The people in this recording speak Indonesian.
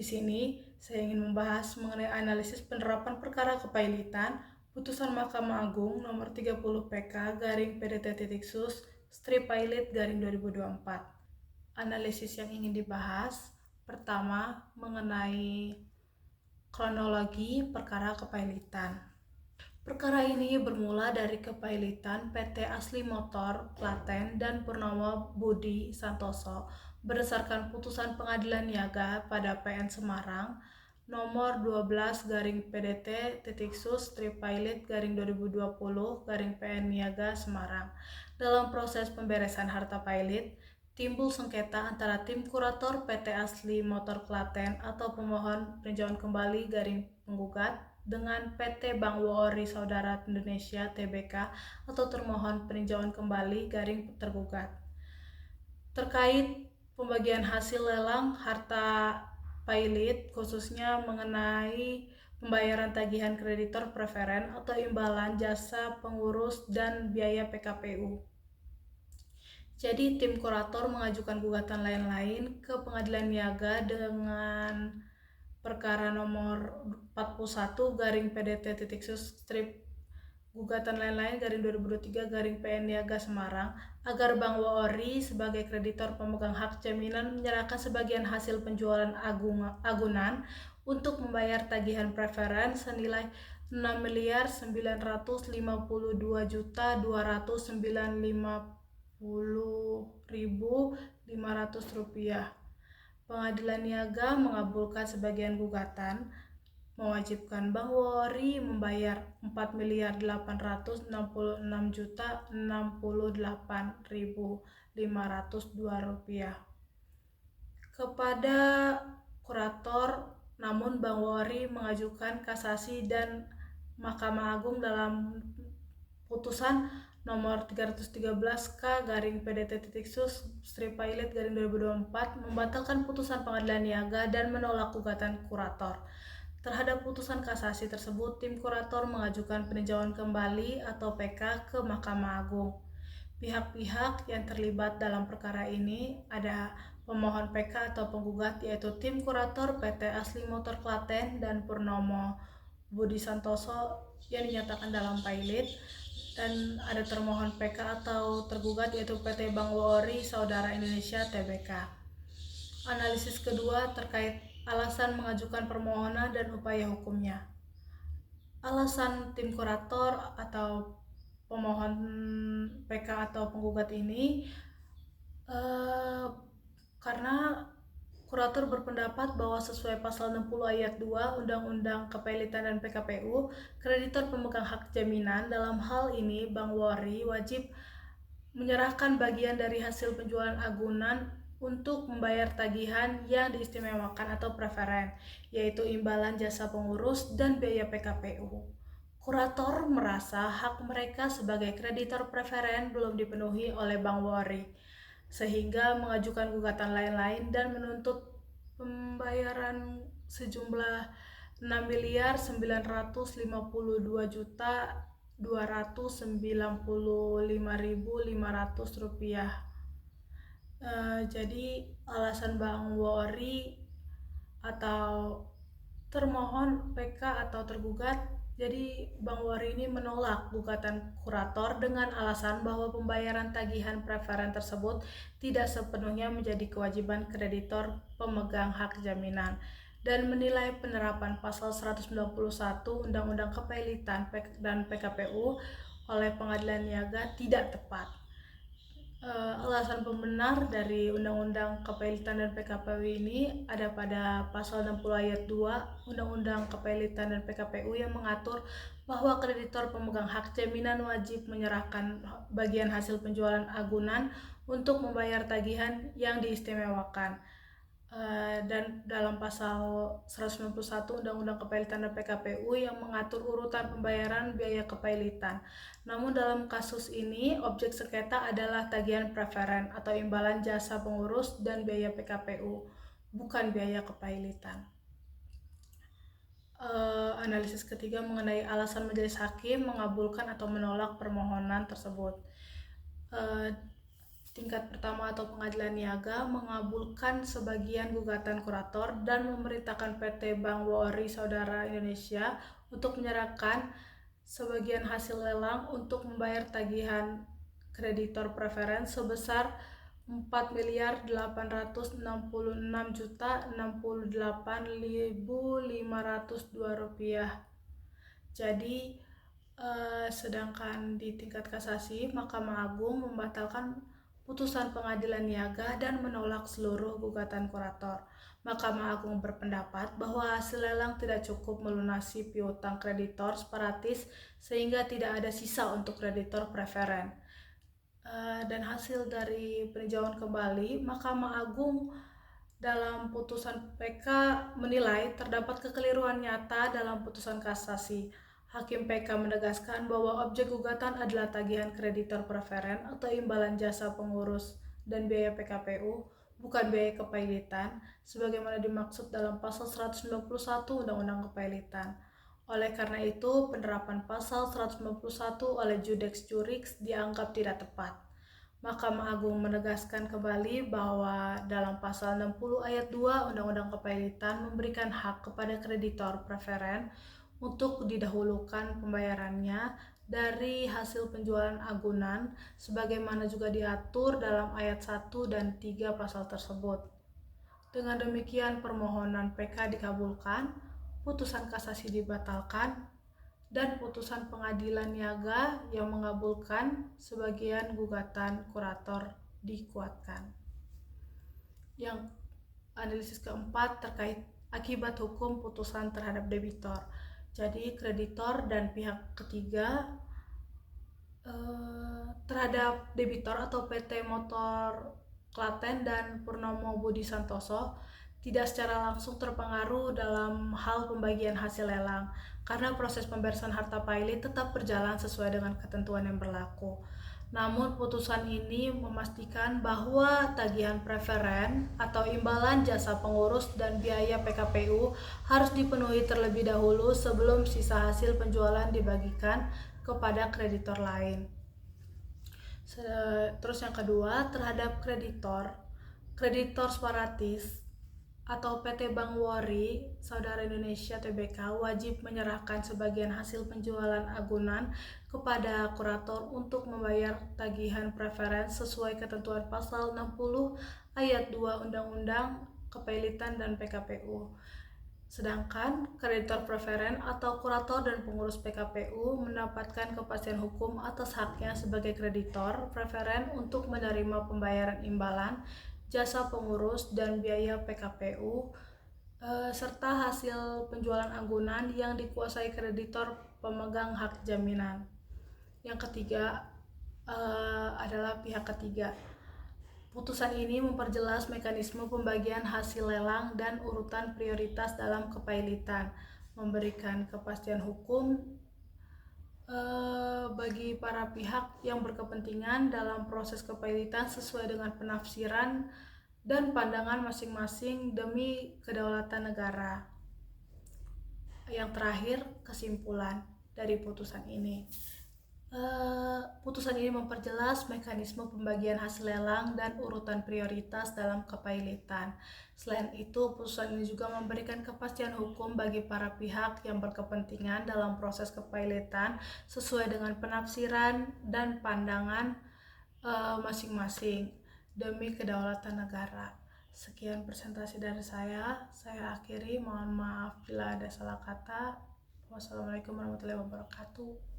sini saya ingin membahas mengenai analisis penerapan perkara kepailitan Putusan Mahkamah Agung nomor 30 PK garing PDT.Sus strip pailit garing 2024. Analisis yang ingin dibahas pertama mengenai kronologi perkara kepailitan. Perkara ini bermula dari kepailitan PT Asli Motor Klaten dan Purnomo Budi Santoso berdasarkan putusan Pengadilan Niaga pada PN Semarang nomor 12 garing PDT.Sus strip pailit garing 2020 garing PN Niaga Semarang. Dalam proses pemberesan harta pailit, timbul sengketa antara tim kurator PT Asli Motor Klaten atau pemohon peninjauan kembali garing penggugat dengan PT Bank WORI Saudara Indonesia Tbk atau termohon peninjauan kembali garing tergugat terkait pembagian hasil lelang harta pailit, khususnya mengenai pembayaran tagihan kreditor preferen atau imbalan jasa pengurus dan biaya PKPU. Jadi tim kurator mengajukan gugatan lain-lain ke Pengadilan Niaga dengan perkara nomor 41 garing PDT.Sus strip gugatan lain-lain garing 2023 garing PN Niaga Semarang agar Bank WORI sebagai kreditor pemegang hak jaminan menyerahkan sebagian hasil penjualan agunan untuk membayar tagihan preferen senilai 6.952.290.500 rupiah. Pengadilan Niaga mengabulkan sebagian gugatan, mewajibkan Bank WORI membayar 4.866.068.502 rupiah kepada kurator. Namun Bank WORI mengajukan kasasi dan Mahkamah Agung dalam putusan nomor 313K garing PDT.Sus strip pailit garing 2024 membatalkan putusan Pengadilan Niaga dan menolak gugatan kurator. Terhadap putusan kasasi tersebut, tim kurator mengajukan peninjauan kembali atau PK ke Mahkamah Agung. Pihak-pihak yang terlibat dalam perkara ini ada pemohon PK atau penggugat, yaitu tim kurator PT Asli Motor Klaten dan Purnomo Budi Santoso yang dinyatakan dalam pailit, dan ada termohon PK atau tergugat yaitu PT Bank WORI Saudara Indonesia Tbk. Analisis kedua terkait alasan mengajukan permohonan dan upaya hukumnya. Alasan tim kurator atau pemohon PK atau penggugat ini karena kurator berpendapat bahwa sesuai pasal 60 ayat 2 Undang-Undang Kepailitan dan PKPU, kreditor pemegang hak jaminan dalam hal ini Bank WORI wajib menyerahkan bagian dari hasil penjualan agunan untuk membayar tagihan yang diistimewakan atau preferen, yaitu imbalan jasa pengurus dan biaya PKPU. Kurator merasa hak mereka sebagai kreditor preferen belum dipenuhi oleh Bank WORI, sehingga mengajukan gugatan lain-lain dan menuntut pembayaran sejumlah 6.952.295.500 rupiah. Jadi alasan Bank WORI atau termohon PK atau tergugat, jadi Bank WORI ini menolak gugatan kurator dengan alasan bahwa pembayaran tagihan preferen tersebut tidak sepenuhnya menjadi kewajiban kreditor pemegang hak jaminan, dan menilai penerapan pasal 191 Undang-Undang Kepailitan dan PKPU oleh Pengadilan Niaga tidak tepat. Alasan pembenar dari Undang-Undang Kepailitan dan PKPU ini ada pada pasal 60 ayat 2 Undang-Undang Kepailitan dan PKPU yang mengatur bahwa kreditor pemegang hak jaminan wajib menyerahkan bagian hasil penjualan agunan untuk membayar tagihan yang diistimewakan. Dan dalam pasal 191 Undang-Undang Kepailitan dan PKPU yang mengatur urutan pembayaran biaya kepailitan. Namun dalam kasus ini objek sengketa adalah tagihan preferen atau imbalan jasa pengurus dan biaya PKPU, bukan biaya kepailitan. Analisis ketiga mengenai alasan majelis hakim mengabulkan atau menolak permohonan tersebut. Tingkat pertama atau pengadilan niaga mengabulkan sebagian gugatan kurator dan memerintahkan PT Bank BRI Saudara Indonesia untuk menyerahkan sebagian hasil lelang untuk membayar tagihan kreditor preferen sebesar Rp4.866.068.502. Jadi sedangkan di tingkat kasasi, Mahkamah Agung membatalkan putusan pengadilan niaga dan menolak seluruh gugatan kurator. Mahkamah Agung berpendapat bahwa hasil lelang tidak cukup melunasi piutang kreditor separatis sehingga tidak ada sisa untuk kreditor preferen. Dan hasil dari peninjauan kembali, Mahkamah Agung dalam putusan PK menilai terdapat kekeliruan nyata dalam putusan kasasi. Hakim PK menegaskan bahwa objek gugatan adalah tagihan kreditor preferen atau imbalan jasa pengurus dan biaya PKPU, bukan biaya kepailitan, sebagaimana dimaksud dalam pasal 191 Undang-Undang Kepailitan. Oleh karena itu, penerapan pasal 191 oleh Judex Jurix dianggap tidak tepat. Mahkamah Agung menegaskan kembali bahwa dalam pasal 60 ayat 2 Undang-Undang Kepailitan memberikan hak kepada kreditor preferen untuk didahulukan pembayarannya dari hasil penjualan agunan sebagaimana juga diatur dalam ayat 1 dan 3 pasal tersebut. Dengan demikian permohonan PK dikabulkan, putusan kasasi dibatalkan, dan putusan pengadilan niaga yang mengabulkan sebagian gugatan kurator dikuatkan. Yang analisis keempat terkait akibat hukum putusan terhadap debitor. Jadi kreditor dan pihak ketiga terhadap debitor atau PT Motor Klaten dan Purnomo Budi Santoso tidak secara langsung terpengaruh dalam hal pembagian hasil lelang karena proses pemberesan harta pailit tetap berjalan sesuai dengan ketentuan yang berlaku. Namun putusan ini memastikan bahwa tagihan preferen atau imbalan jasa pengurus dan biaya PKPU harus dipenuhi terlebih dahulu sebelum sisa hasil penjualan dibagikan kepada kreditor lain. Terus yang kedua, terhadap kreditor separatis atau PT Bank BRI Saudara Indonesia Tbk wajib menyerahkan sebagian hasil penjualan agunan kepada kurator untuk membayar tagihan preferen sesuai ketentuan pasal 60 ayat 2 Undang-Undang Kepailitan dan PKPU. Sedangkan kreditor preferen atau kurator dan pengurus PKPU mendapatkan kepastian hukum atas haknya sebagai kreditor preferen untuk menerima pembayaran imbalan, jasa pengurus dan biaya PKPU serta hasil penjualan agunan yang dikuasai kreditor pemegang hak jaminan. Yang ketiga adalah pihak ketiga. Putusan ini memperjelas mekanisme pembagian hasil lelang dan urutan prioritas dalam kepailitan, memberikan kepastian hukum bagi para pihak yang berkepentingan dalam proses kepailitan sesuai dengan penafsiran dan pandangan masing-masing demi kedaulatan negara. Yang terakhir, kesimpulan dari putusan ini. Putusan ini memperjelas mekanisme pembagian hasil lelang dan urutan prioritas dalam kepailitan. Selain itu, putusan ini juga memberikan kepastian hukum bagi para pihak yang berkepentingan dalam proses kepailitan sesuai dengan penafsiran dan pandangan masing-masing demi kedaulatan negara. Sekian presentasi dari saya akhiri. Mohon maaf bila ada salah kata. Wassalamualaikum warahmatullahi wabarakatuh.